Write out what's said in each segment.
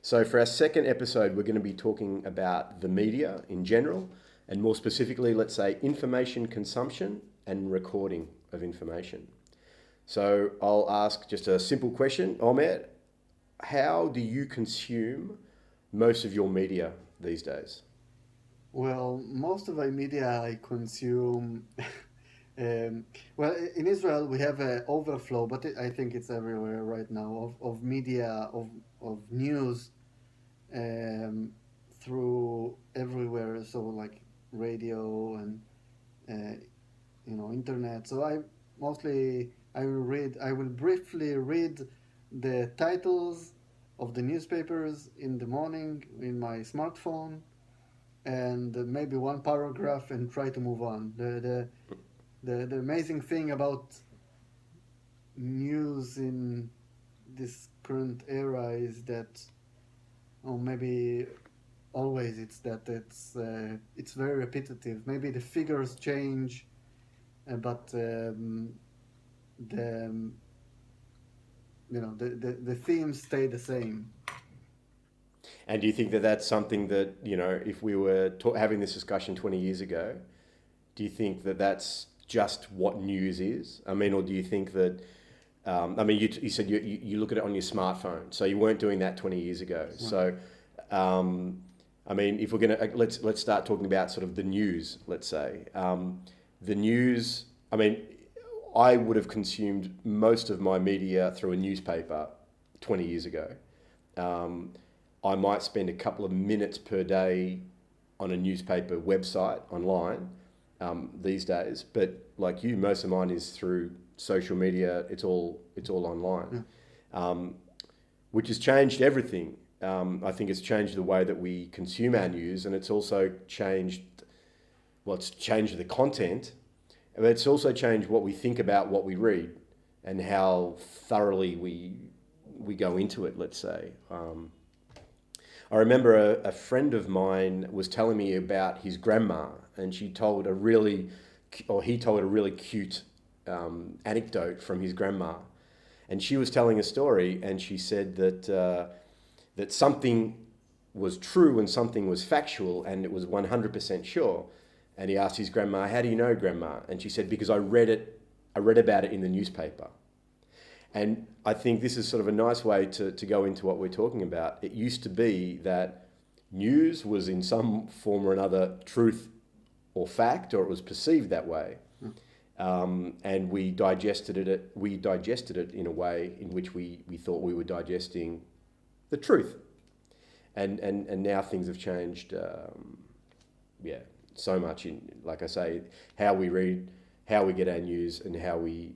So for our second episode, we're going to be talking about the media in general, and more specifically, let's say, information consumption and recording of information. So I'll ask just a simple question. Omer, how do you consume most of your media these days? Well, most of the media I consume, well, in Israel we have an overflow, but I think it's everywhere right now of media of news um, through everywhere. So like radio and uh, internet. So I will briefly read the titles of the newspapers in the morning in my smartphone and maybe one paragraph and try to move on. The amazing thing about news in this current era is that, or maybe always, it's very repetitive. Maybe the figures change, but the the themes stay the same. And do you think that that's something that, if we were having this discussion 20 years ago, do you think that that's just what news is? I mean, or do you think that, you said you look at it on your smartphone, so you weren't doing that 20 years ago. Right. So, if we're going to, let's start talking about sort of the news, let's say. The news, I would have consumed most of my media through a newspaper 20 years ago. I might spend a couple of minutes per day on a newspaper website online these days, but like you, most of mine is through social media. It's all online, which has changed everything. I think it's changed the way that we consume our news, and it's also changed. Well, it's changed the content, but it's also changed what we think about what we read and how thoroughly we go into it. Let's say. I remember a friend of mine was telling me about his grandma, and he told a really cute anecdote from his grandma. And she was telling a story, and she said that something was true and something was factual, and it was 100% sure. And he asked his grandma, "How do you know, Grandma?" And she said, "Because I read about it in the newspaper." And I think this is sort of a nice way to go into what we're talking about. It used to be that news was in some form or another truth or fact, or it was perceived that way. And we digested it in a way in which we thought we were digesting the truth. And now things have changed, so much in, like I say, how we read, how we get our news, and how we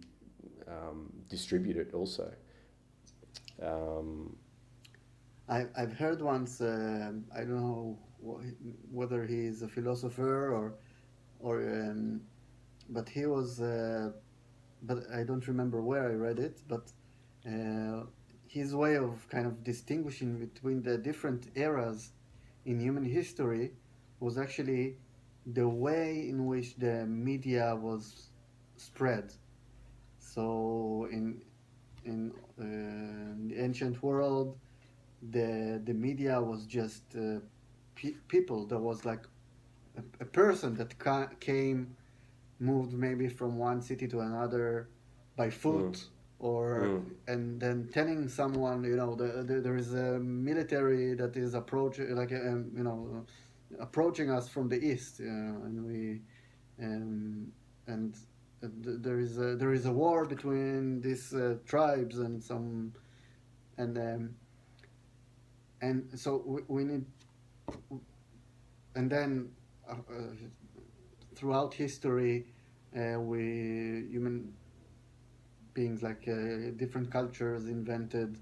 distribute it also. I've heard once. I don't know whether he is a philosopher or but he was. But I don't remember where I read it. But his way of kind of distinguishing between the different eras in human history was actually the way in which the media was spread. So in the ancient world, the media was just people. There was like a person that came, moved maybe from one city to another by foot, or and then telling someone, there is a military that is approaching, like approaching us from the east, and we and there is a war between these tribes and some and so we need, and then throughout history we human beings, like different cultures, invented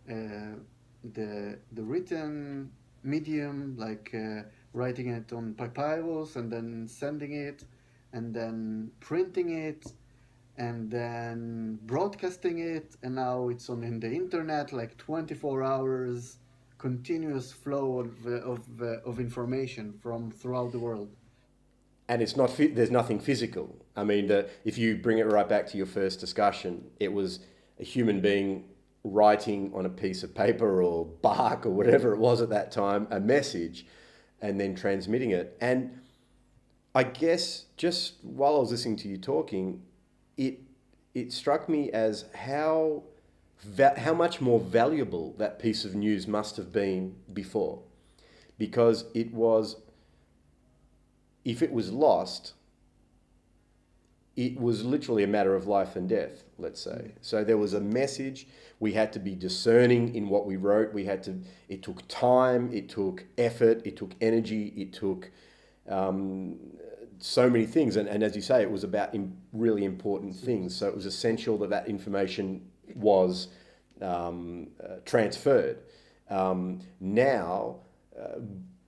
the written medium, like writing it on papyrus and then sending it and then printing it and then broadcasting it, and now it's on in the internet, like 24 hours continuous flow of information from throughout the world. And it's not there's nothing physical. I mean, if you bring it right back to your first discussion, it was a human being writing on a piece of paper or bark or whatever it was at that time, a message, and then transmitting it. And I guess just while I was listening to you talking, it struck me as how much more valuable that piece of news must have been before. Because it was, if it was lost, it was literally a matter of life and death, let's say. So there was a message. We had to be discerning in what we wrote. It took time, it took effort, it took energy, it took so many things. And as you say, it was about really important things. So it was essential that information was transferred. Now,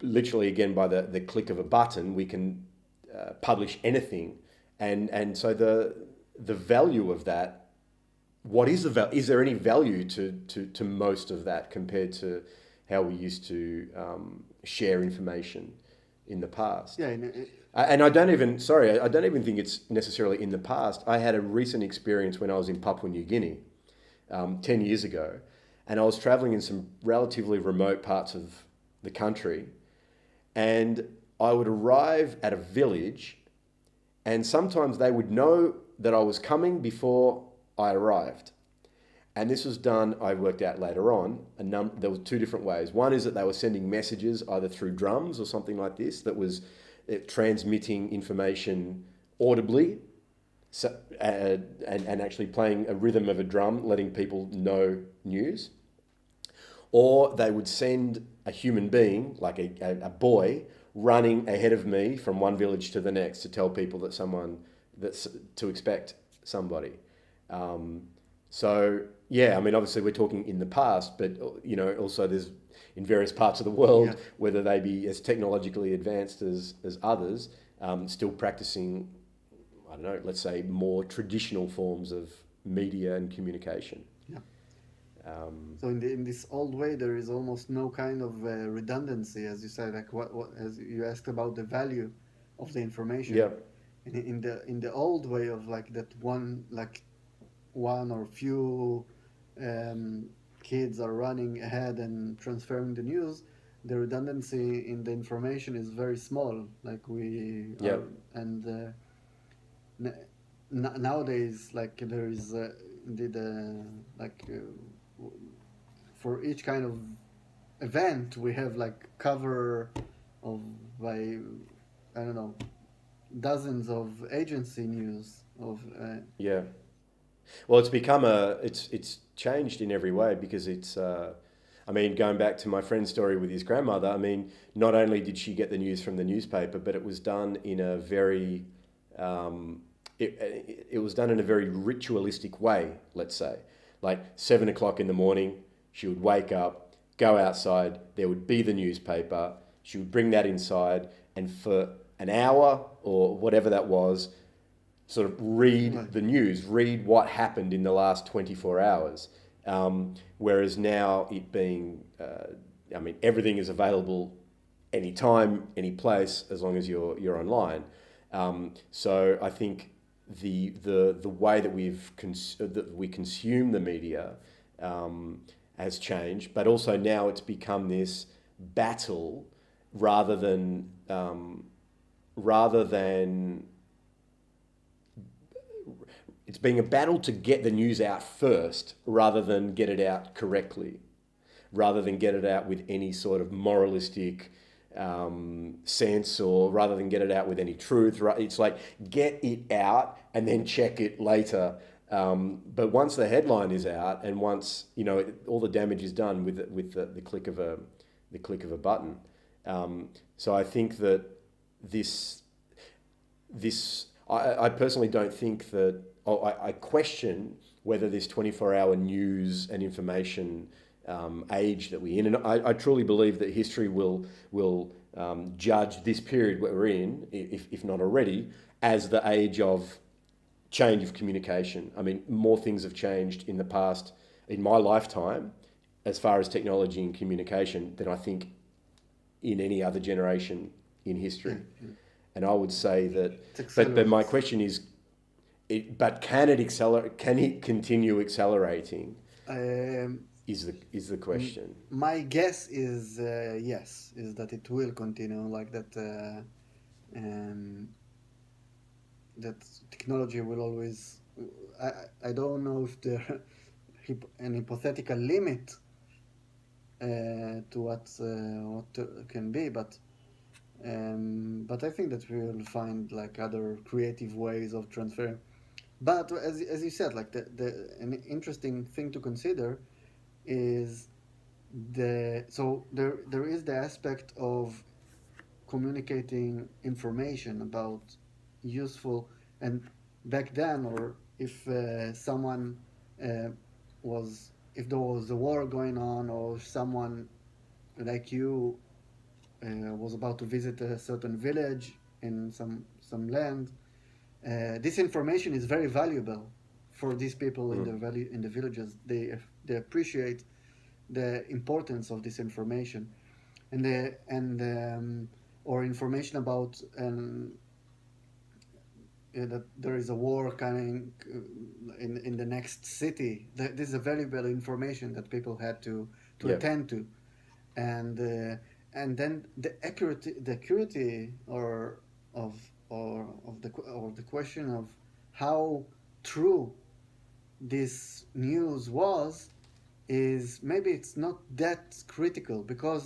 literally again, by the click of a button, we can publish anything. And so the value of that, what is the value? Is there any value to most of that compared to how we used to share information in the past? Yeah, And I don't even think it's necessarily in the past. I had a recent experience when I was in Papua New Guinea 10 years ago, and I was traveling in some relatively remote parts of the country, and I would arrive at a village, and sometimes they would know that I was coming before I arrived. And this was done, I worked out later on, there were two different ways. One is that they were sending messages either through drums or something like this that was transmitting information audibly, so, and actually playing a rhythm of a drum, letting people know news. Or they would send a human being, like a boy, running ahead of me from one village to the next to tell people to expect somebody. So yeah, I mean, obviously we're talking in the past, but also there's in various parts of the world, whether they be as technologically advanced as others, still practicing, I don't know, let's say more traditional forms of media and communication. Yeah. So in this old way, there is almost no kind of redundancy, as you said. Like what as you asked about the value of the information. Yeah. In the old way of like that one or few kids are running ahead and transferring the news, the redundancy in the information is very small. Like nowadays, like there is indeed for each kind of event we have like cover of by I don't know dozens of agency news of yeah. Well, it's become it's changed in every way because it's, I mean, going back to my friend's story with his grandmother, I mean, not only did she get the news from the newspaper, but it was done in a very, it was done in a very ritualistic way, let's say. Like 7 o'clock in the morning, she would wake up, go outside, there would be the newspaper, she would bring that inside, and for an hour or whatever that was, sort of read the news, read what happened in the last 24 hours. Whereas now it being, I mean, everything is available anytime, any place, as long as you're online. So I think the way that we consume the media has changed, but also now it's become this battle rather than it's being a battle to get the news out first rather than get it out correctly, rather than get it out with any sort of moralistic sense, or rather than get it out with any truth. It's like, get it out and then check it later. But once the headline is out and once, all the damage is done with the click of a button. So I think that I personally don't think that, I question whether this 24-hour news and information age that we're in, and I truly believe that history will judge this period we're in, if not already, as the age of change of communication. I mean, more things have changed in the past, in my lifetime, as far as technology and communication, than I think in any other generation in history. And I would say that, but my question is, but can it accelerate? Can it continue accelerating? Um, Is the question. my guess is yes, is that it will continue like that. Um, that technology will always. I don't know if there an hypothetical limit to what can be, but I think that we will find like other creative ways of transferring. But as you said, like an interesting thing to consider is there is the aspect of communicating information about useful, and back then, or if someone uh, was if there was a war going on, or someone like you was about to visit a certain village in some land, this information is very valuable for these people in Mm. in the villages. They appreciate the importance of this information, and or information about that there is a war coming in the next city. This is a valuable information that people had to Yeah. attend to, and uh, and then the accuracy or the question of how true this news was is maybe it's not that critical, because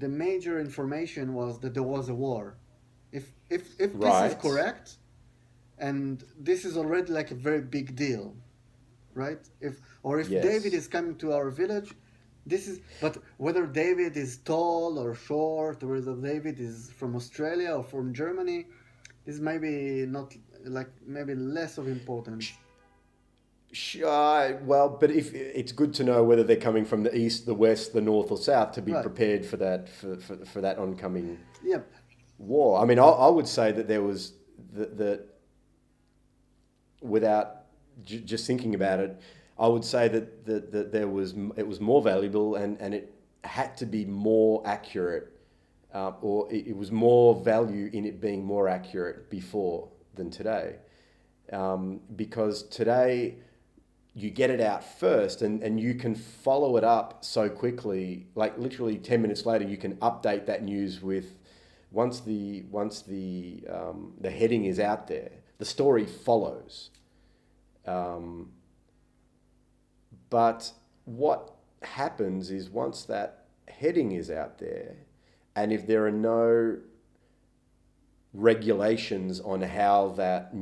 the major information was that there was a war. If this is Right. correct, and this is already like a very big deal, right? If David Yes. is coming to our village, this is. But whether David is tall or short, or whether David is from Australia or from Germany, this may be not, like, maybe less of importance. Well, but if it's good to know whether they're coming from the east, the west, the north, or south to be Right. prepared for that for that oncoming Yeah. war. I mean, I would say that there was that without just thinking about it, I would say that there was it was more valuable and it had to be more accurate, or it was more value in it being more accurate before than today, because today you get it out first and you can follow it up so quickly, like literally 10 minutes later you can update that news with once the heading is out there, the story follows. um, but what happens is once that heading is out there, and if there are no regulations on how that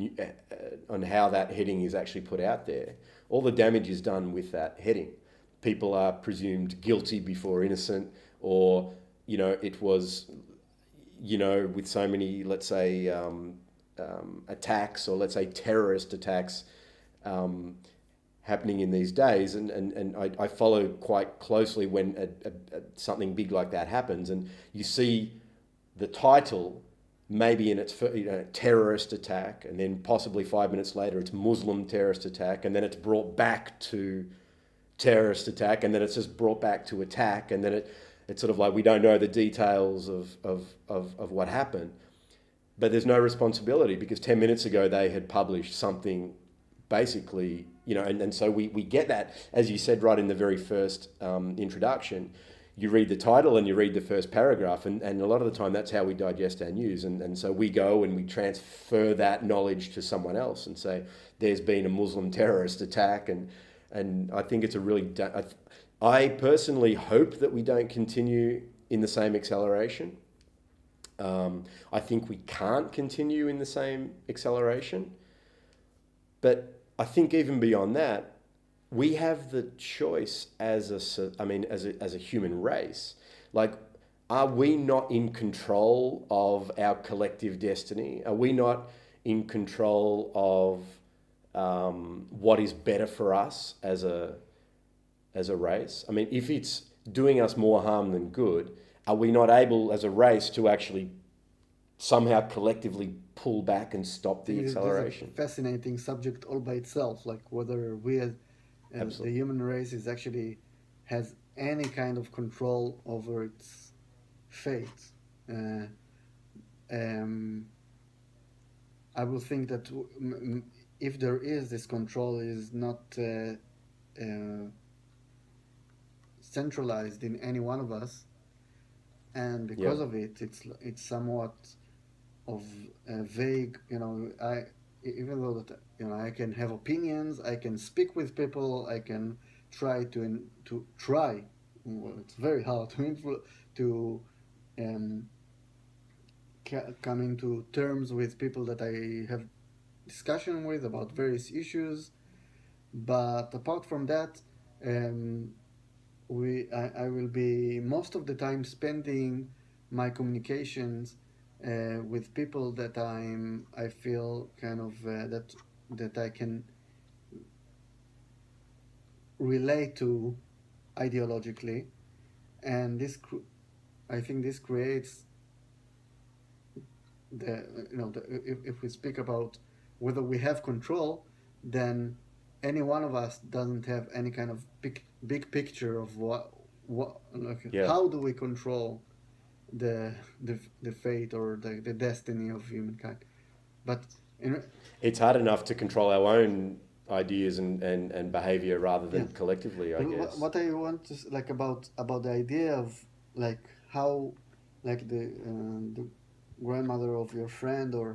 heading is actually put out there, all the damage is done with that heading. People are presumed guilty before innocent, or it was, with so many, let's say, attacks, or let's say terrorist attacks, um, happening in these days, and I follow quite closely when something big like that happens, and you see the title maybe in its terrorist attack, and then possibly 5 minutes later it's Muslim terrorist attack, and then it's brought back to terrorist attack, and then it's just brought back to attack, and then it's sort of like we don't know the details of what happened, but there's no responsibility because 10 minutes ago they had published something basically, and so we get that, as you said right in the very first introduction. You read the title and you read the first paragraph, and a lot of the time that's how we digest our news, and so we go and we transfer that knowledge to someone else and say there's been a Muslim terrorist attack, and I think it's a really I personally hope that we don't continue in the same acceleration. I think we can't continue in the same acceleration, but I think even beyond that, we have the choice as a human race. Like, are we not in control of our collective destiny? Are we not in control of what is better for us as a race? I mean, if it's doing us more harm than good, are we not able as a race to actually somehow collectively pull back and stop I the think this is a acceleration? fascinating subject all by itself, like whether we as the Absolutely. human race is actually has any kind of control over its fate. Uh, um, I will think that if there is, this control is not uh, centralized in any one of us, and Yeah. because of it, it's somewhat of a vague. Even though that I can have opinions, I can speak with people, I can try to try. Well, it's very hard to um, come into terms with people that I have discussion with about various issues. But apart from that, um, I will be most of the time spending my communications with people that I feel kind of that I can relate to ideologically, and I think this creates if we speak about whether we have control, then any one of us doesn't have any kind of big picture of what like, Yeah. how do we control the fate or the destiny of humankind. But in, It's hard enough to control our own ideas and behavior rather yeah, than collectively, I but guess. what I want to like about the idea of like how like the grandmother of your friend, or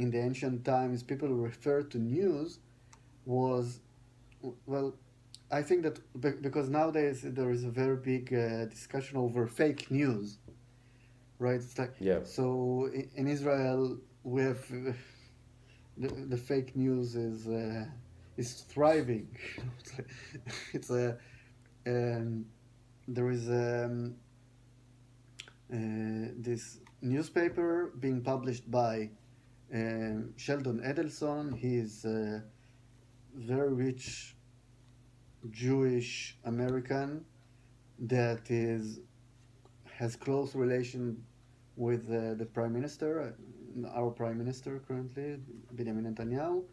in the ancient times people refer to news, was, well, I think that because nowadays there is a very big discussion over fake news, right? It's like, Yeah. so in Israel we have the fake news is thriving. It's a um, there is this newspaper being published by Sheldon Adelson. He's a very rich Jewish American that has close relation with the prime minister, our prime minister currently, Benjamin Netanyahu.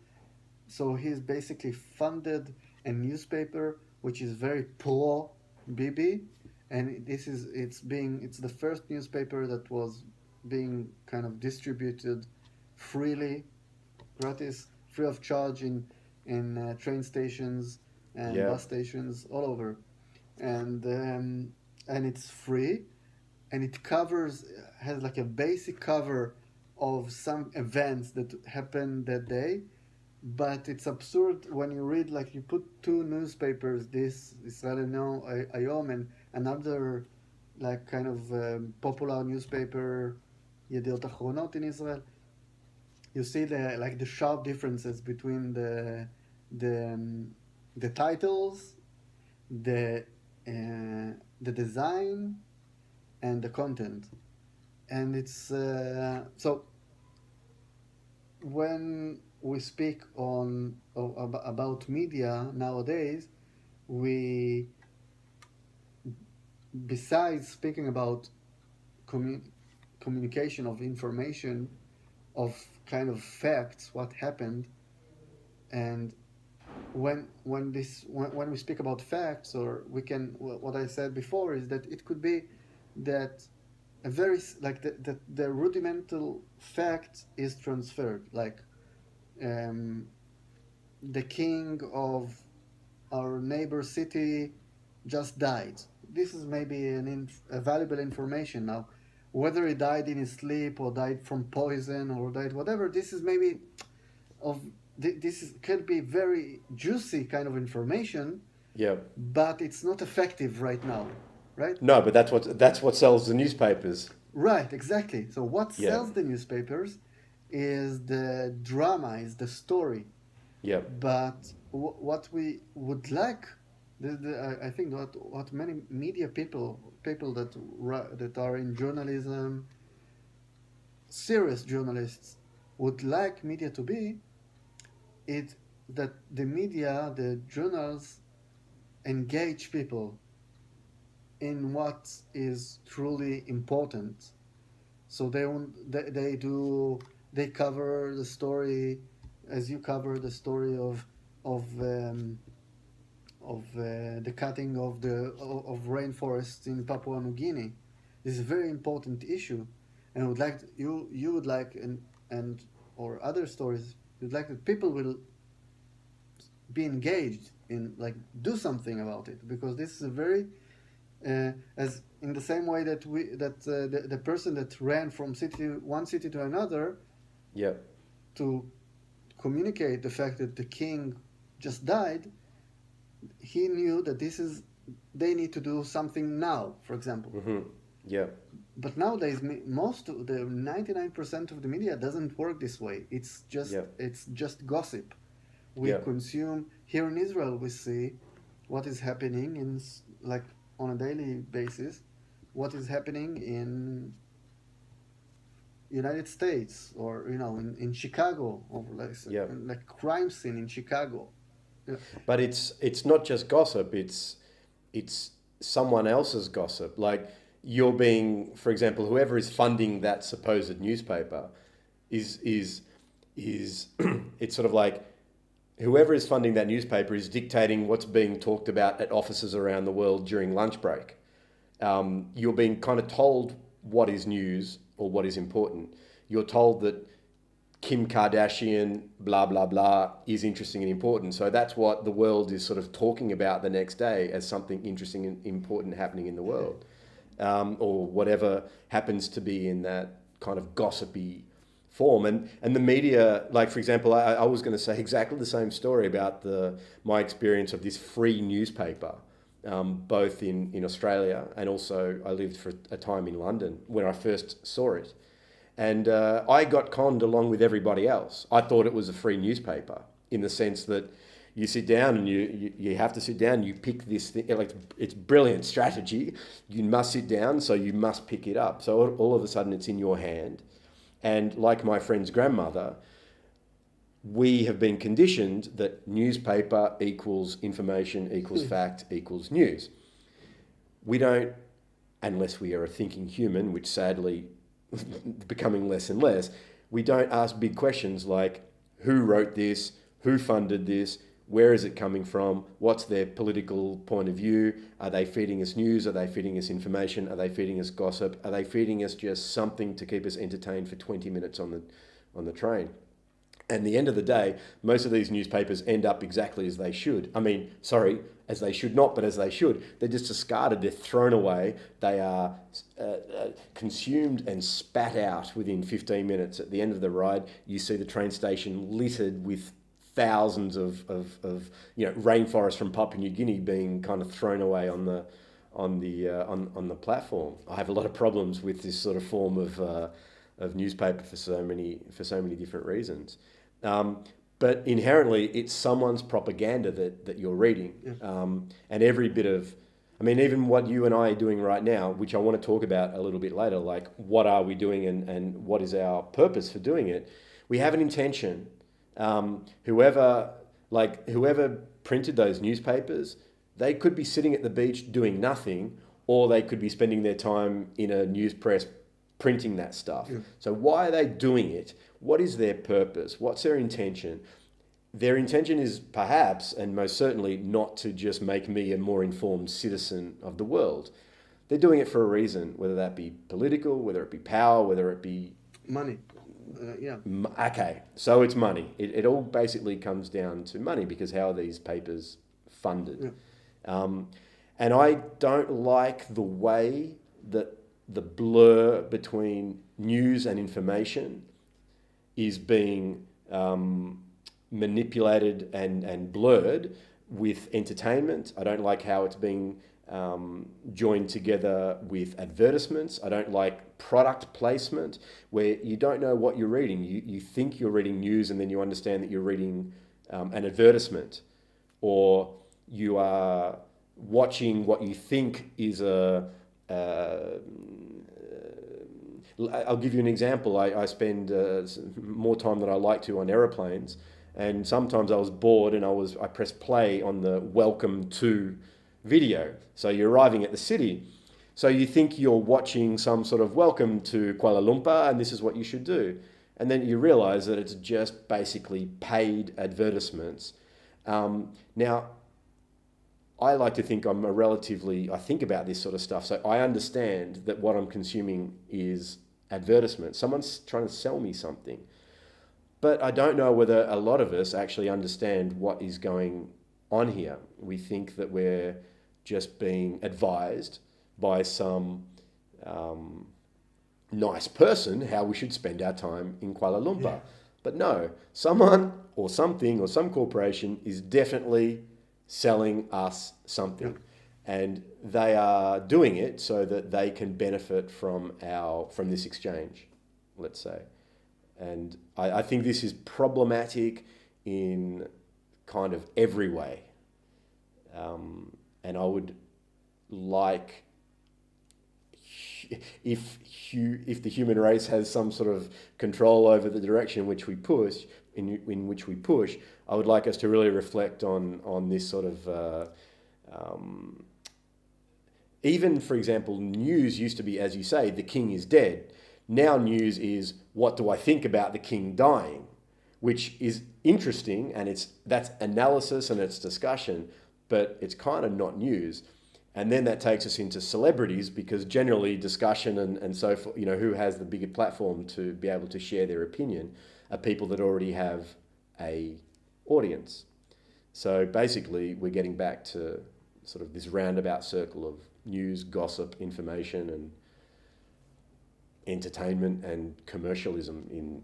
So he's basically funded a newspaper which is very pro Bibi, and it's the first newspaper that was being kind of distributed freely, gratis, free of charge in train stations and Yeah. bus stations all over, and it's free, and it covers has like a basic cover of some events that happened that day. But it's absurd when you read, like, you put two newspapers, this Israeli No Ayom and another like kind of popular newspaper, Yediot Achronot in Israel. You see the sharp differences between the um, the titles, the the design, and the content. And it's so when we speak about media nowadays, we, besides speaking about commu- communication of information, of kind of facts, what happened, and when we speak about facts, or we can, what I said before is that it could be that a very like the rudimental fact is transferred, like um, the king of our neighbor city just died. This is maybe a valuable information. Now, whether he died in his sleep or died from poison or died whatever, this is maybe of could be very juicy kind of information, Yeah. but it's not effective right now, right? No, but that's what sells the newspapers. Right, exactly. So what Yeah. sells the newspapers is the drama, is the story. Yeah. But what we would like, I think what many media people that are in journalism, serious journalists, would like media to be, it that the media, the journals, engage people in what is truly important. So they cover the story as you cover the story of the cutting of rainforests in Papua New Guinea. This is a very important issue, and would like you would like and or other stories you'd like that people will be engaged in, like, do something about it, because this is a very as in the same way that the person that ran from one city to another Yeah. to communicate the fact that the king just died, he knew that they need to do something now, for example. Mm-hmm. Yeah. But nowadays, most of the 99% of the media doesn't work this way. It's just gossip. We consume here in Israel. We see what is happening like on a daily basis, what is happening in United States, or in Chicago, or like crime scene in Chicago. Yeah. But it's not just gossip. It's someone else's gossip. Like, you're being, for example, whoever is funding that supposed newspaper is it's sort of like whoever is funding that newspaper is dictating what's being talked about at offices around the world during lunch break. You're being kind of told what is news or what is important. You're told that Kim Kardashian, blah, blah, blah, is interesting and important. So that's what the world is sort of talking about the next day as something interesting and important happening in the world. Or whatever happens to be in that kind of gossipy form. And the media, like, for example, I was going to say exactly the same story about my experience of this free newspaper, both in Australia, and also I lived for a time in London when I first saw it. And I got conned along with everybody else. I thought it was a free newspaper in the sense that you sit down and you have to sit down, you pick this thing, like, it's brilliant strategy. You must sit down, so you must pick it up. So all of a sudden it's in your hand. And like my friend's grandmother, we have been conditioned that newspaper equals information, equals fact, equals news. We don't, unless we are a thinking human, which sadly becoming less and less, we don't ask big questions like who wrote this, who funded this, where is it coming from, what's their political point of view, are they feeding us news, are they feeding us information, are they feeding us gossip, are they feeding us just something to keep us entertained for 20 minutes on the train. And at the end of the day, most of these newspapers end up exactly as they should. I mean, sorry, as they should not, but as they should. They're just discarded, they're thrown away, they are consumed and spat out within 15 minutes. At the end of the ride, you see the train station littered with thousands of rainforests from Papua New Guinea being kind of thrown away on the platform. I have a lot of problems with this sort of form of newspaper for so many different reasons. But inherently, it's someone's propaganda that you're reading. Yeah. And every bit of, I mean, even what you and I are doing right now, which I want to talk about a little bit later, like what are we doing and what is our purpose for doing it? We have an intention. Whoever printed those newspapers, they could be sitting at the beach doing nothing, or they could be spending their time in a news press printing that stuff. Yeah. So why are they doing it? What is their purpose? What's their intention? Their intention is perhaps, and most certainly, not to just make me a more informed citizen of the world. They're doing it for a reason, whether that be political, whether it be power, whether it be money. Yeah. Okay, so it's money. It all basically comes down to money, because how are these papers funded? Yeah. And I don't like the way that the blur between news and information is being manipulated and blurred with entertainment. I don't like how it's being joined together with advertisements. I don't like product placement where you don't know what you're reading. You think you're reading news, and then you understand that you're reading an advertisement, or you are watching what you think is I'll give you an example. I spend more time than I like to on aeroplanes, and sometimes I was bored and I pressed play on the welcome to video. So you're arriving at the city. So you think you're watching some sort of welcome to Kuala Lumpur, and this is what you should do. And then you realize that it's just basically paid advertisements. Now, I like to think I think about this sort of stuff. So I understand that what I'm consuming is advertisement. Someone's trying to sell me something. But I don't know whether a lot of us actually understand what is going on here. We think that we're just being advised by some nice person how we should spend our time in Kuala Lumpur. Yeah. But no, someone or something or some corporation is definitely selling us something. And they are doing it so that they can benefit from this exchange, let's say. And I think this is problematic in kind of every way. And I would like, if the human race has some sort of control over the direction in which we push, I would like us to really reflect on this sort of. Even, for example, news used to be, as you say, the king is dead. Now news is, what do I think about the king dying? Which is interesting, and that's analysis and it's discussion, but it's kind of not news. And then that takes us into celebrities, because generally discussion and so forth, who has the bigger platform to be able to share their opinion are people that already have a audience. So basically we're getting back to sort of this roundabout circle of news, gossip, information, and entertainment and commercialism in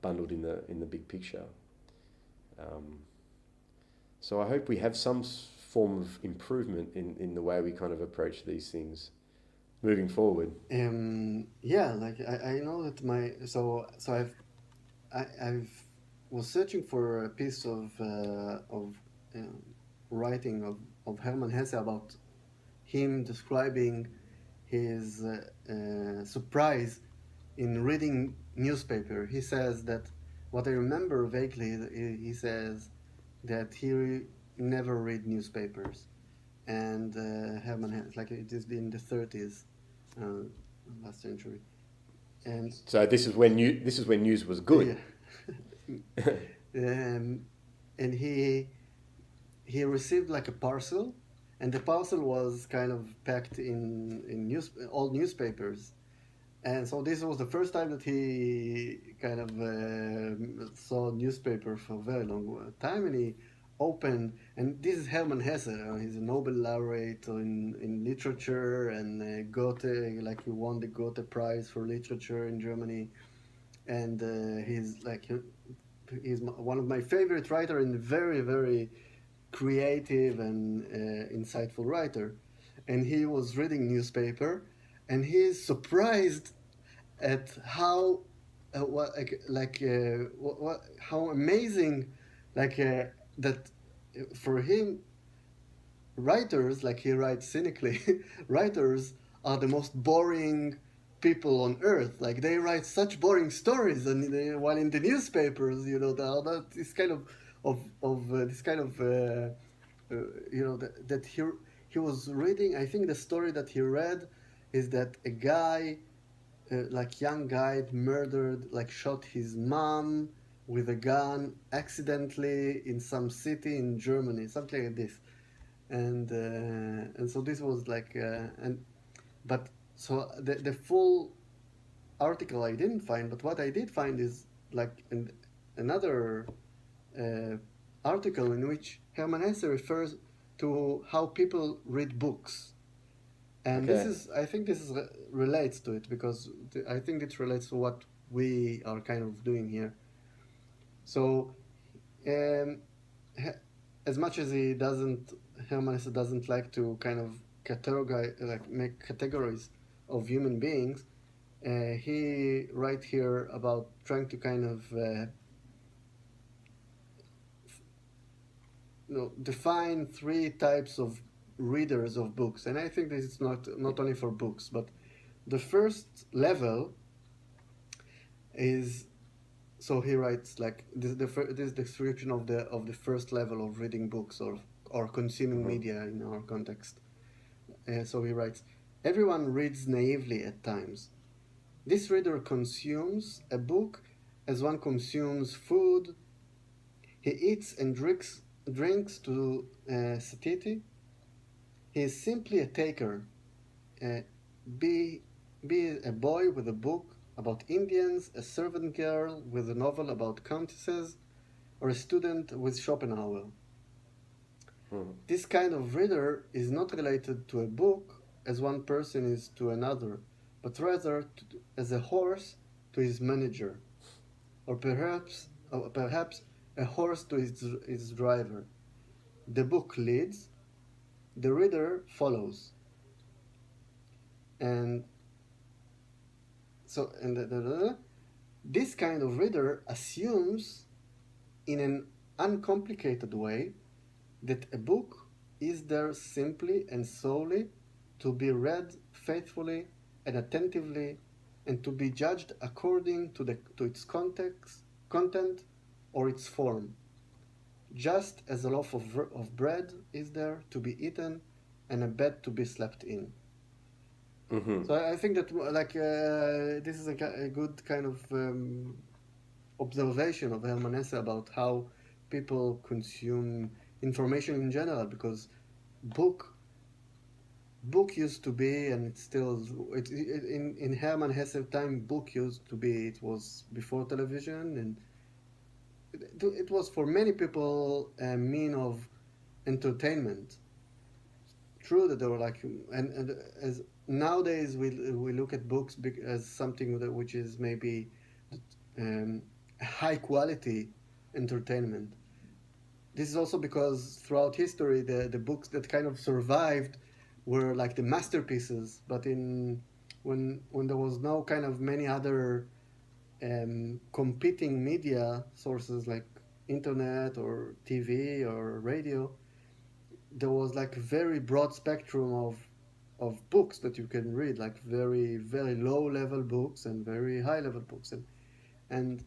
bundled in the big picture. So I hope we have some form of improvement in the way we kind of approach these things moving forward. Yeah, like I know that I've was searching for a piece of writing of Hermann Hesse about him describing his surprise in reading newspaper. He says that, what I remember vaguely, he says that he never read newspapers, and Hermann Hesse, like it is in the 30s, last century, and so this is when news was good. Yeah. And he received like a parcel, and the parcel was kind of packed in old newspapers, and so this was the first time that he kind of saw newspaper for a very long time, and he opened, and this is Hermann Hesse. He's a Nobel laureate in literature, and Goethe, like he won the Goethe Prize for literature in Germany, and he's one of my favorite writer, and very, very creative and insightful writer. And he was reading newspaper, and he's surprised at how how amazing that for him, writers, like he writes cynically, writers are the most boring people on earth. Like they write such boring stories, and while in the newspapers, this kind of that he was reading. I think the story that he read is that a guy, young guy, murdered, shot his mom with a gun accidentally in some city in Germany, something like this, and so this was so the full article I didn't find, but what I did find is another article in which Hermann Hesse refers to how people read books, and Okay. I think this relates to it, because I think it relates to what we are kind of doing here. So, as much as Hermann Hesse doesn't like to kind of make categories of human beings, he writes here about trying to kind of define 3 types of readers of books, and I think this is not only for books, but the first level is, so he writes this description of the first level of reading books or consuming media in our context. So he writes, everyone reads naively at times. This reader consumes a book as one consumes food. He eats and drinks to satiety. He is simply a taker. Be a boy with a book about Indians, a servant girl with a novel about countesses, or a student with Schopenhauer. This kind of reader is not related to a book as one person is to another, but rather as a horse to his manager, or perhaps a horse to his driver. The book leads, the reader follows. And so, this kind of reader assumes in an uncomplicated way that a book is there simply and solely to be read faithfully and attentively and to be judged according to its content or its form, just as a loaf of bread is there to be eaten and a bed to be slept in. Mm-hmm. So I think that this is a good kind of observation of Hermann Hesse about how people consume information in general, because book used to be, and it's still in Hermann Hesse time, book used to be, it was before television, and it was for many people a mean of entertainment. True that they were like, and as nowadays we look at books as something which is maybe high quality entertainment. This is also because throughout history the books that kind of survived were like the masterpieces, but when there was no kind of many other competing media sources like internet or TV or radio, there was like a very broad spectrum of books that you can read, like very, very low level books and very high level books. And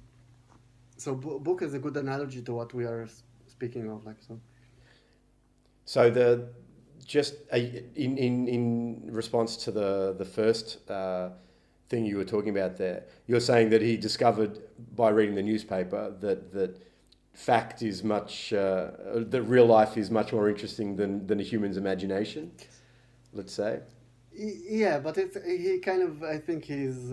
so book is a good analogy to what we are speaking of. So in response to the first thing you were talking about there, you're saying that he discovered by reading the newspaper that fact is much, that real life is much more interesting than a human's imagination, let's say. Yeah, but he kind of, I think he's...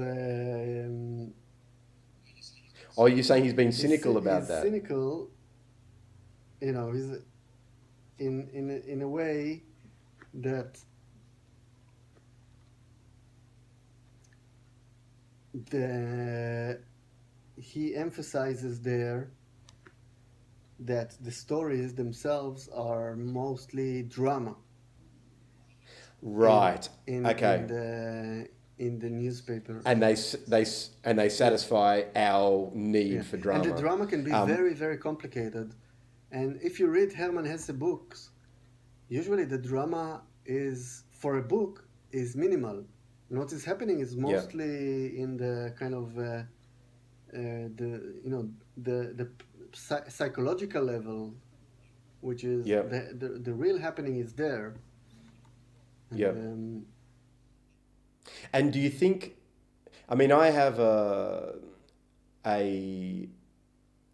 Oh, you're saying he's been cynical about that? Cynical, he's in a way that he emphasizes there that the stories themselves are mostly drama. Right. Okay. In the newspaper. And they satisfy our need for drama. And the drama can be very, very complicated. And if you read Hermann Hesse books, usually the drama is, for a book, is minimal. And what is happening is mostly in the kind of the psychological level, which is the real happening is there. And do you think? I mean, I have a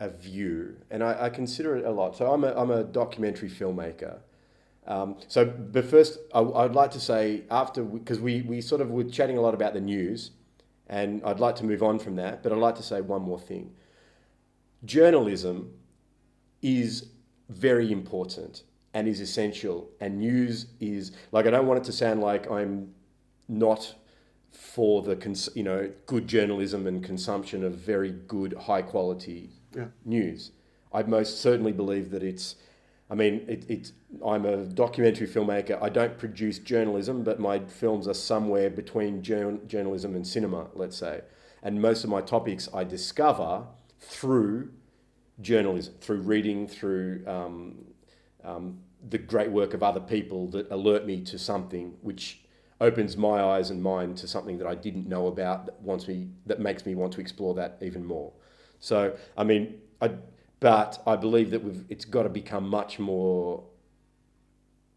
view, and I consider it a lot. So I'm a documentary filmmaker. But first, I'd like to say, because we sort of were chatting a lot about the news, and I'd like to move on from that, but I'd like to say one more thing. Journalism is very important and is essential, and news is, like, I don't want it to sound like I'm not for the good journalism and consumption of very good, high quality news. I most certainly believe that I'm a documentary filmmaker. I don't produce journalism, but my films are somewhere between journalism and cinema, let's say. And most of my topics I discover through journalism, through reading, through the great work of other people that alert me to something which opens my eyes and mind to something that I didn't know about, that makes me want to explore that even more. So, but I believe that it's got to become much more,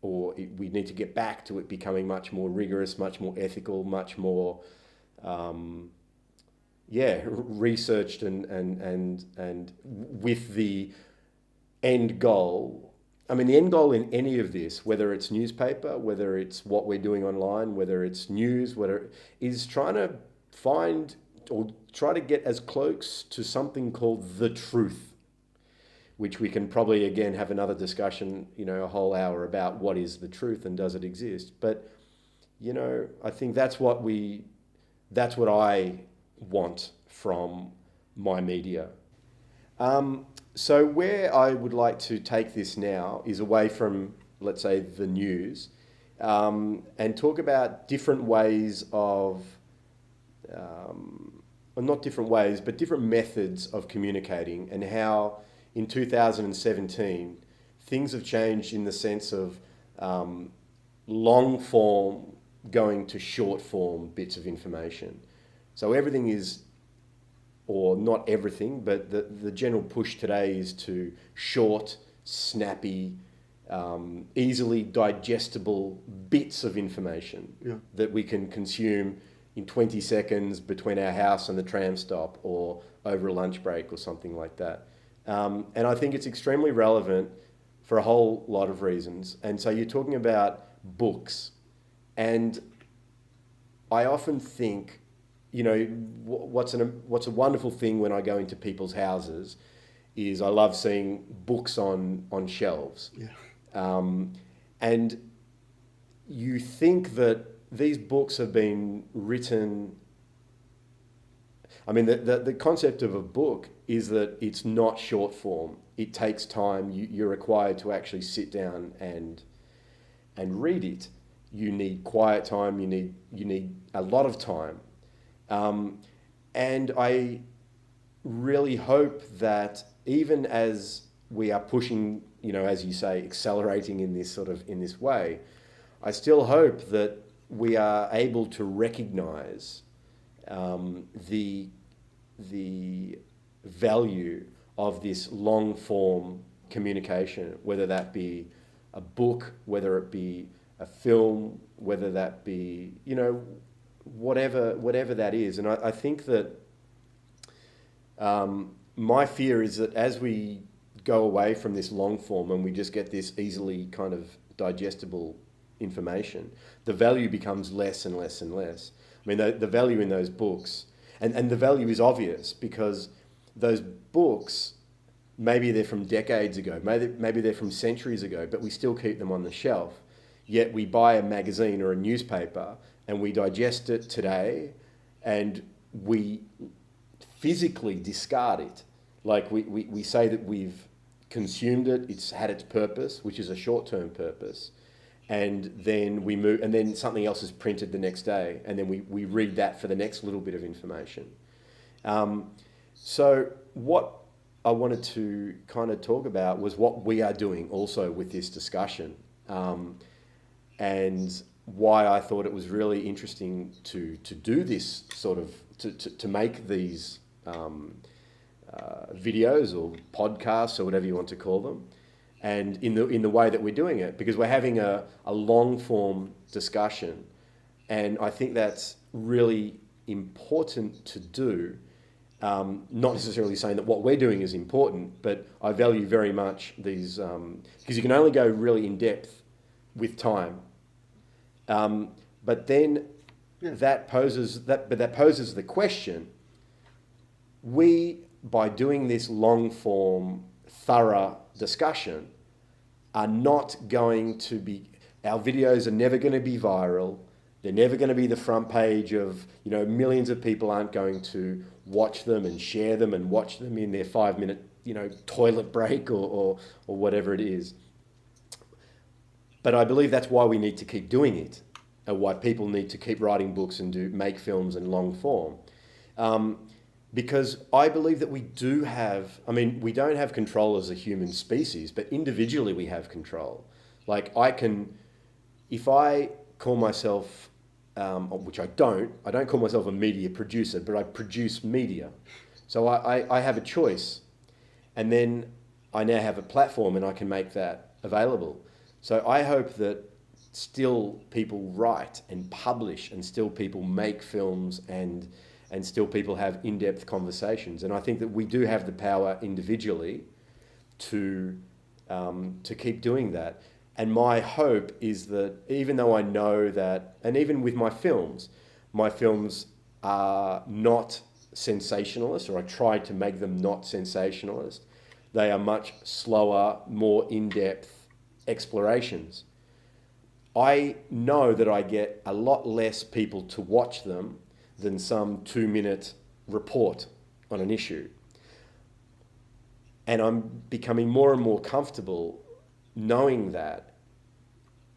we need to get back to it becoming much more rigorous, much more ethical, much more, researched and with the end goal. I mean, the end goal in any of this, whether it's newspaper, whether it's what we're doing online, whether it's news, is trying or try to get as close to something called the truth, which we can probably again have another discussion, a whole hour about what is the truth and does it exist. But, I think that's what I want from my media. So where I would like to take this now is away from, let's say, the news, and talk about different ways of, or not different ways, but different methods of communicating, and how in 2017 things have changed in the sense of long form going to short form bits of information. So everything is, or not everything, but the general push today is to short, snappy, easily digestible bits of information that we can consume in 20 seconds between our house and the tram stop, or over a lunch break or something like that. And I think it's extremely relevant for a whole lot of reasons. And so you're talking about books, and I often think, what's a wonderful thing when I go into people's houses is I love seeing books on shelves. And you think that these books have been written. I mean, the concept of a book is that it's not short form. It takes time. You're required to actually sit down and read it. You need quiet time. You need a lot of time. And I really hope that even as we are pushing, as you say, accelerating in this way, I still hope that we are able to recognize the value of this long form communication, whether that be a book, whether it be a film, whether that be, whatever that is. And I think that my fear is that as we go away from this long form and we just get this easily kind of digestible information, the value becomes less and less and less. I mean, the value in those books, and the value is obvious because those books, maybe they're from decades ago, maybe they're from centuries ago, but we still keep them on the shelf. Yet we buy a magazine or a newspaper and we digest it today and we physically discard it. Like we say that we've consumed it, it's had its purpose, which is a short-term purpose, and then we move, and then something else is printed the next day, and then we read that for the next little bit of information. So what I wanted to kind of talk about was what we are doing also with this discussion, and why I thought it was really interesting to do this sort of, to make these videos or podcasts or whatever you want to call them, and in the way that we're doing it, because we're having a long form discussion, and I think that's really important to do. Not necessarily saying that what we're doing is important, but I value very much these, because you can only go really in depth with time. But then that poses the question: we, by doing this long form, thorough discussion, are not going to be, our videos are never going to be viral. They're never going to be the front page of, millions of people aren't going to watch them and share them and watch them in their 5-minute, toilet break or whatever it is. But I believe that's why we need to keep doing it, and why people need to keep writing books and make films in long form. Because I believe that we do have, we don't have control as a human species, but individually we have control. Like if I call myself, which I don't call myself a media producer, but I produce media. So I have a choice, and then I now have a platform and I can make that available. So I hope that still people write and publish, and still people make films, and still people have in-depth conversations. And I think that we do have the power individually to keep doing that. And my hope is that, even though I know that, and even with my films are not sensationalist, or I try to make them not sensationalist. They are much slower, more in-depth explorations. I know that I get a lot less people to watch them than some 2-minute report on an issue. And I'm becoming more and more comfortable knowing that.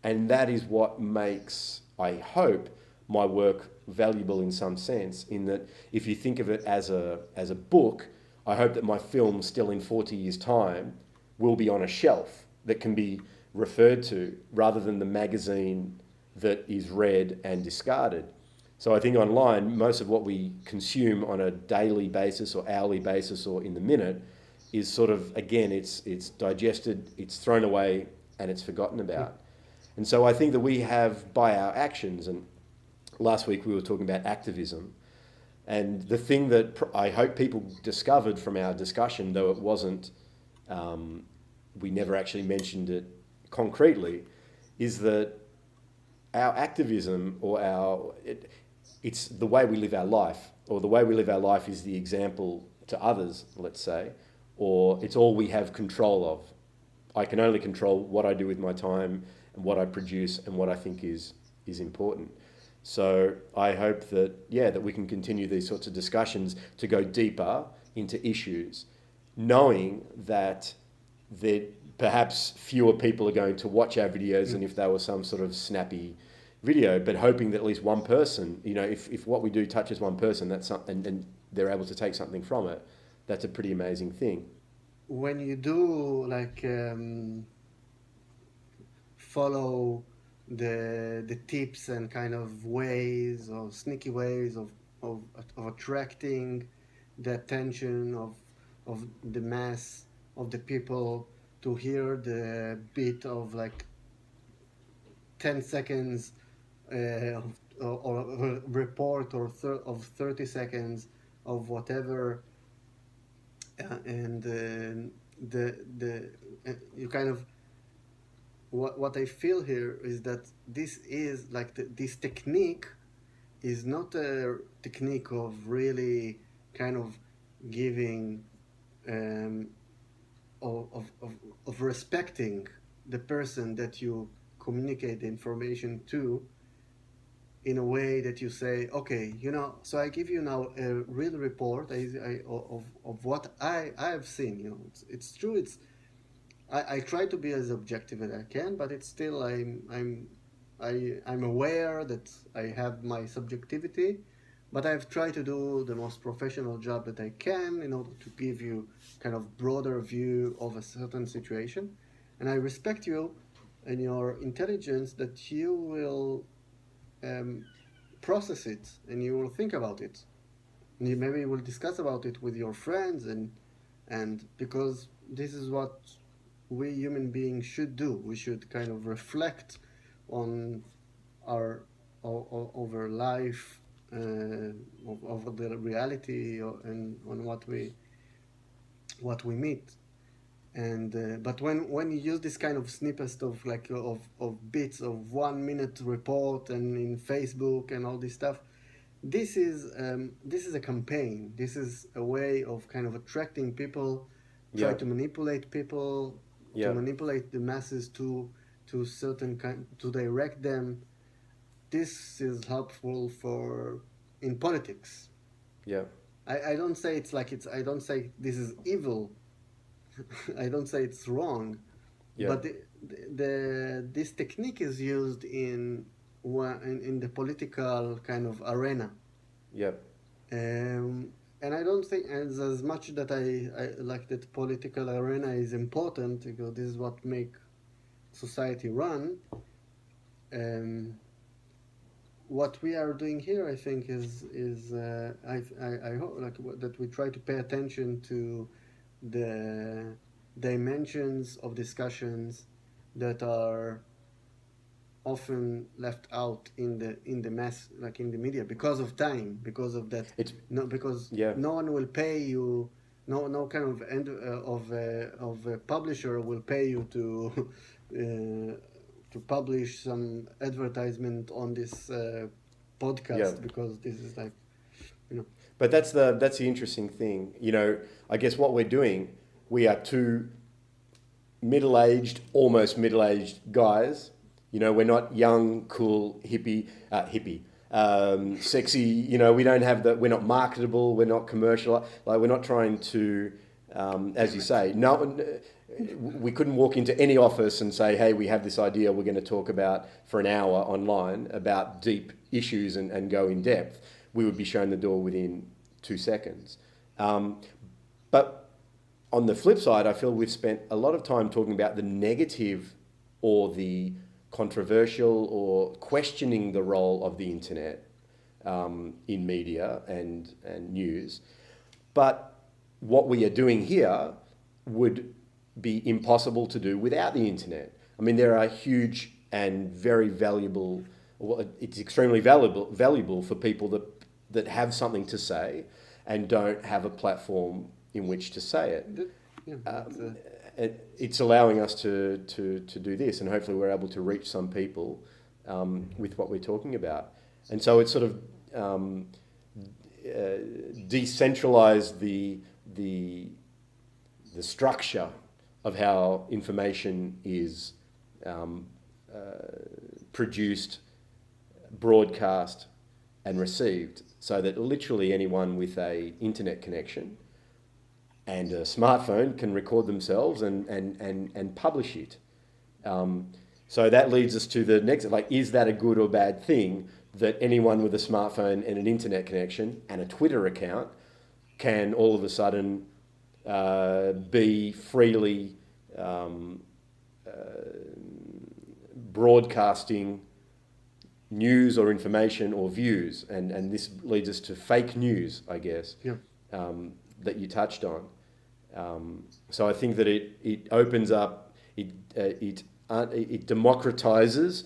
And that is what makes, I hope, my work valuable in some sense, in that if you think of it as a book, I hope that my film still in 40 years' time will be on a shelf that can be referred to, rather than the magazine that is read and discarded. So I think online, most of what we consume on a daily basis or hourly basis or in the minute is sort of, again, it's digested, it's thrown away, and it's forgotten about. And so I think that we have, by our actions, and last week we were talking about activism, and the thing that I hope people discovered from our discussion, though it wasn't, we never actually mentioned it concretely, is that our activism, or it's the way we live our life, or the way we live our life is the example to others, let's say, or it's all we have control of. I can only control what I do with my time and what I produce and what I think is important. So I hope that, that we can continue these sorts of discussions to go deeper into issues, knowing that perhaps fewer people are going to watch our videos than if they were some sort of snappy video, but hoping that at least one person, if what we do touches one person, that's something, and they're able to take something from it, that's a pretty amazing thing. When you do follow the tips and kind of ways, or sneaky ways of attracting the attention of the mass of the people to hear the bit of 10 seconds or a report of 30 seconds of whatever, and you kind of, what I feel here is that this is this technique is not a technique of really kind of giving of respecting the person that you communicate the information to, in a way that you say, okay, so I give you now a real report of what I have seen. It's true. I try to be as objective as I can, but it's still I'm aware that I have my subjectivity, but I've tried to do the most professional job that I can in order to give you kind of broader view of a certain situation, and I respect you and your intelligence that you will process it and you will think about it, and you maybe will discuss about it with your friends, and because this is what we human beings should do. We should kind of reflect on our over life, over the reality, and on what we meet. And but when you use this kind of snippets of bits of 1 minute report and in Facebook and all this stuff, this is a campaign. This is a way of kind of attracting people, try to manipulate people, to manipulate the masses to certain to direct them. This is helpful in politics. I don't say I don't say this is evil. I don't say it's wrong, but this technique is used in the political kind of arena. And I don't think as much that I like that political arena is important, because this is what make society run. What we are doing here, I think, is I hope that we try to pay attention to the dimensions of discussions that are often left out in the mass, in the media, because of time, because of that. No one will pay you. No kind of of a publisher will pay you to publish some advertisement on this podcast, because this is But that's the interesting thing. You know, I guess what we're doing, we are two almost middle-aged guys. You know, we're not young, cool, hippie, sexy. You know, we don't have we're not marketable. We're not commercial. Like, we're not trying to, as you say, no. We couldn't walk into any office and say, hey, we have this idea we're going to talk about for an hour online about deep issues and go in depth. We would be shown the door within 2 seconds. But on the flip side, I feel we've spent a lot of time talking about the negative or the controversial or questioning the role of the internet in media and news. But what we are doing here would be impossible to do without the internet. I mean, there are huge and very valuable, well, it's extremely valuable for people that have something to say and don't have a platform in which to say it. It's allowing us to do this, and hopefully we're able to reach some people with what we're talking about. And so it's sort of decentralized the structure of how information is produced, broadcast, and received, so that literally anyone with a internet connection and a smartphone can record themselves and publish it. So that leads us to the next, like, is that a good or bad thing that anyone with a smartphone and an internet connection and a Twitter account can all of a sudden be freely broadcasting news or information or views, and this leads us to fake news, I guess, that you touched on. So I think that it opens up, it democratizes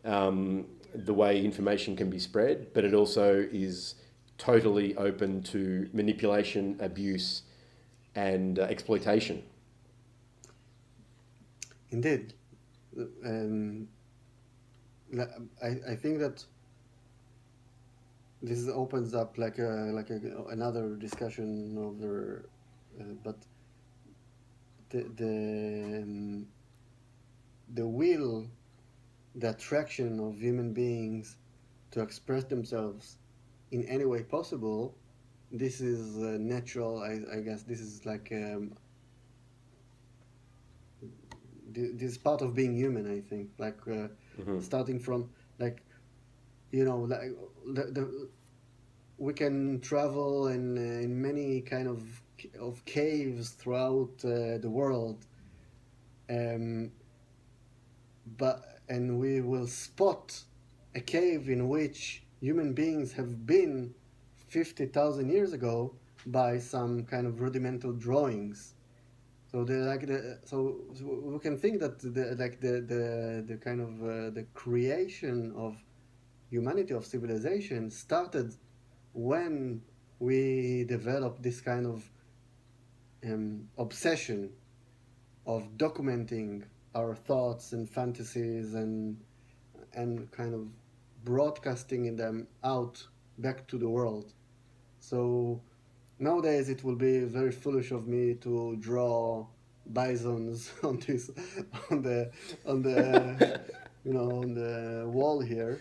the way information can be spread, but it also is totally open to manipulation, abuse, and exploitation. Indeed. I think that this opens up another discussion over, but the will, the attraction of human beings to express themselves in any way possible, this is natural. I guess this is like this is part of being human. I think, like starting from, like, you know, like we can travel in many kind of caves throughout the world, and we will spot a cave in which human beings have been 50,000 years ago by some kind of rudimental drawings. So so we can think that the kind of the creation of humanity, of civilization, started when we developed this kind of obsession of documenting our thoughts and fantasies and kind of broadcasting them out back to the world. So nowadays it will be very foolish of me to draw bisons on the you know, on the wall here.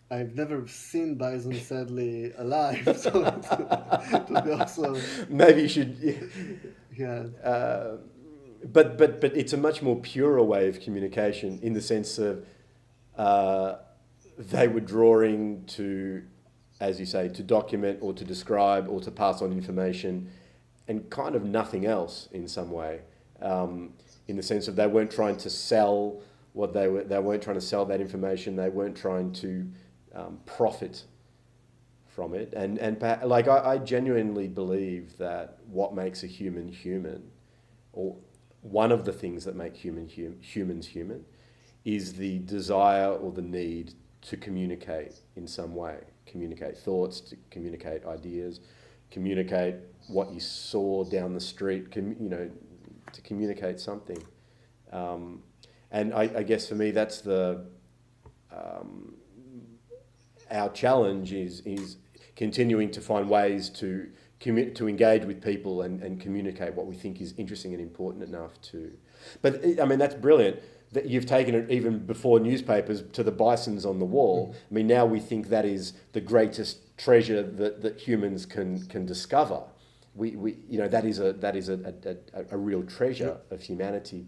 I've never seen bison, sadly, alive, so to be also... Maybe you should... Yeah. But it's a much more purer way of communication, in the sense of they were drawing to, as you say, to document or to describe or to pass on information, and kind of nothing else in some way, in the sense of they weren't trying to sell what they weren't trying to sell that information, they weren't trying to profit from it. And like, I genuinely believe that what makes a human human, or one of the things that make humans human, is the desire or the need to communicate in some way. Communicate thoughts, to communicate ideas, communicate what you saw down the street, you know, to communicate something. And I guess for me, that's our challenge is continuing to find ways to engage with people and communicate what we think is interesting and important enough to. But I mean, that's brilliant that you've taken it even before newspapers to the bisons on the wall. I mean, now we think that is the greatest treasure that humans can discover. We that is a real treasure of humanity.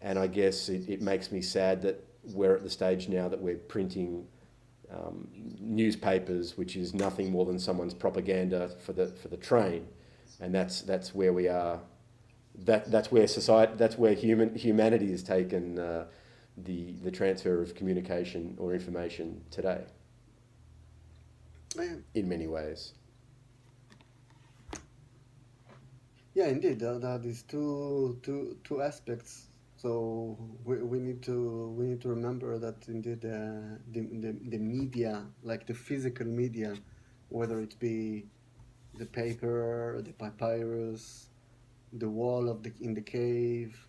And I guess it makes me sad that we're at the stage now that we're printing newspapers, which is nothing more than someone's propaganda for the train, and that's where we are. That's where society. That's where humanity has taken the transfer of communication or information today. In many ways. Yeah, indeed. That is two aspects. So we need to remember that indeed the media, like the physical media, whether it be the paper, the papyrus, the wall in the cave,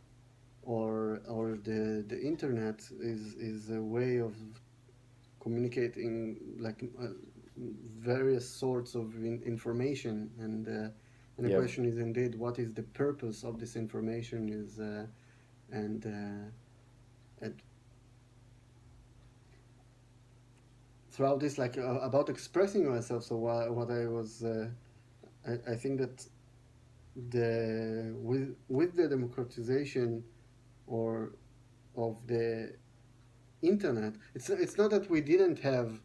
or the internet is a way of communicating like various sorts of information, and the question is indeed what is the purpose of this information is. And throughout this, like about expressing myself. So what I was, I think that with the democratization or of the internet, it's not that we didn't have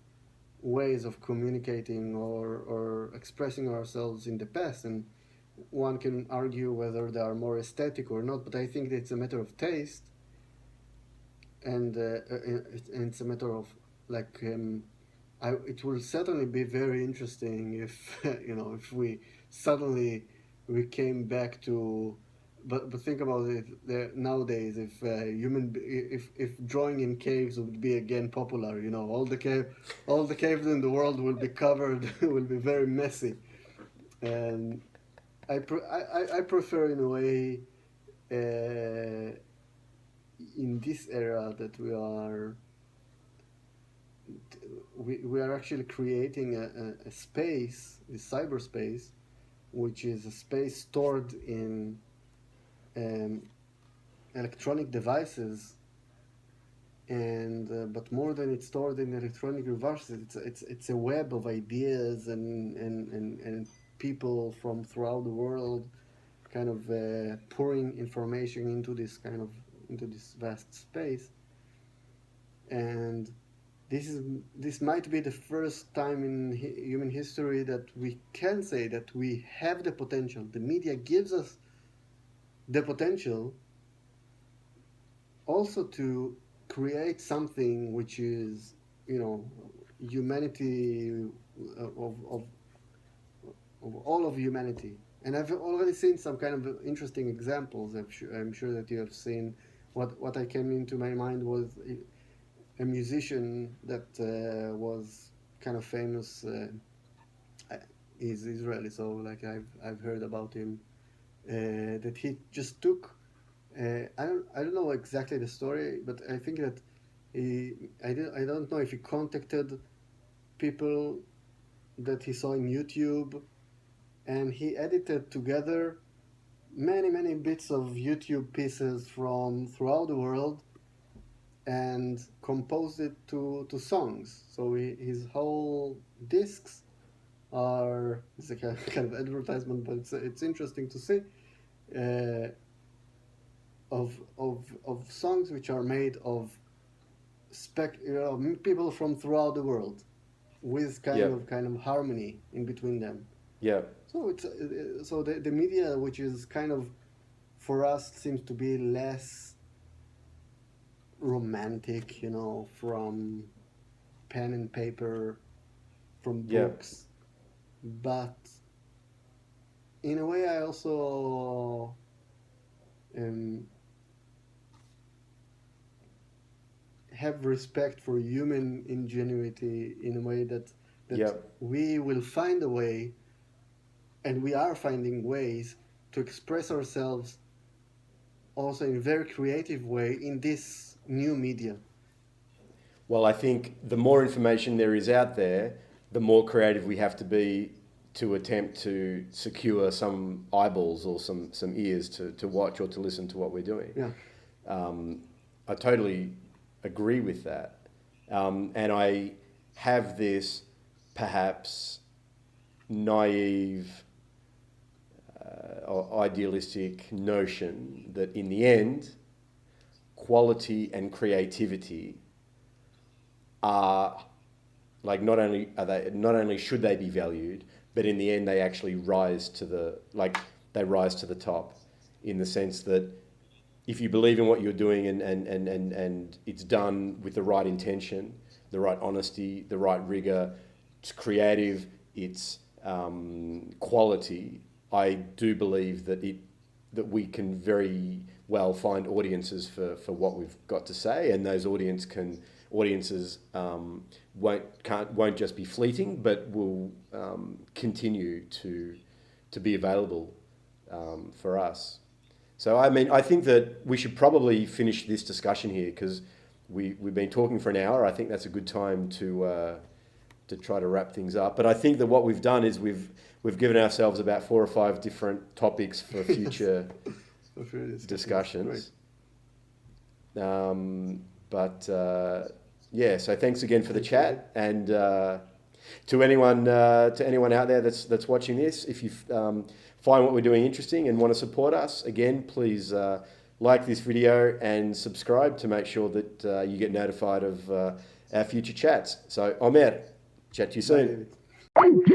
ways of communicating or expressing ourselves in the past, and one can argue whether they are more aesthetic or not, but I think that it's a matter of taste, and it's a matter of like it will certainly be very interesting if if we suddenly we came back to, but think about it nowadays, if if drawing in caves would be again popular, all the caves in the world will be covered will be very messy, and I prefer in a way in this era that we are actually creating a space, a cyberspace, which is a space stored in electronic devices, and but more than it's stored in electronic devices, it's a web of ideas and people from throughout the world kind of pouring information into this vast space. And this might be the first time in human history that we can say that we have the potential. The media gives us the potential also to create something which is humanity of all of humanity. And I've already seen some kind of interesting examples. I'm sure that you have seen. What I came into my mind was a musician that was kind of famous. He's Israeli, so like I've heard about him. That he just took. I don't know exactly the story, but I think that I don't know if he contacted people that he saw in YouTube, and he edited together many bits of YouTube pieces from throughout the world and composed it to songs. So his whole discs it's a kind of advertisement, but it's interesting to see of songs which are made of people from throughout the world with kind of harmony in between them. Yeah. So so the media, which is kind of for us seems to be less romantic, from pen and paper, from books, but in a way I also have respect for human ingenuity in a way that we will find a way, and we are finding ways to express ourselves also in a very creative way in this new media. Well, I think the more information there is out there, the more creative we have to be to attempt to secure some eyeballs or some ears to watch or to listen to what we're doing. Yeah. I totally agree with that. And I have this perhaps naive or idealistic notion that in the end, quality and creativity are like not only should they be valued, but in the end they actually rise to the top, in the sense that if you believe in what you're doing and it's done with the right intention, the right honesty, the right rigor, it's creative, it's quality, I do believe that we can very well find audiences for what we've got to say, and those audiences won't just be fleeting, but will continue to be available for us. So I mean, I think that we should probably finish this discussion here, because we've been talking for an hour. I think that's a good time to try to wrap things up. But I think that what we've done is we've given ourselves about 4 or 5 different topics for future discussions. Yeah, so thanks again for the chat, and to anyone out there that's watching this, if you find what we're doing interesting and want to support us, again, please like this video and subscribe to make sure that you get notified of our future chats. So, Omer, chat to you soon. Bye, David.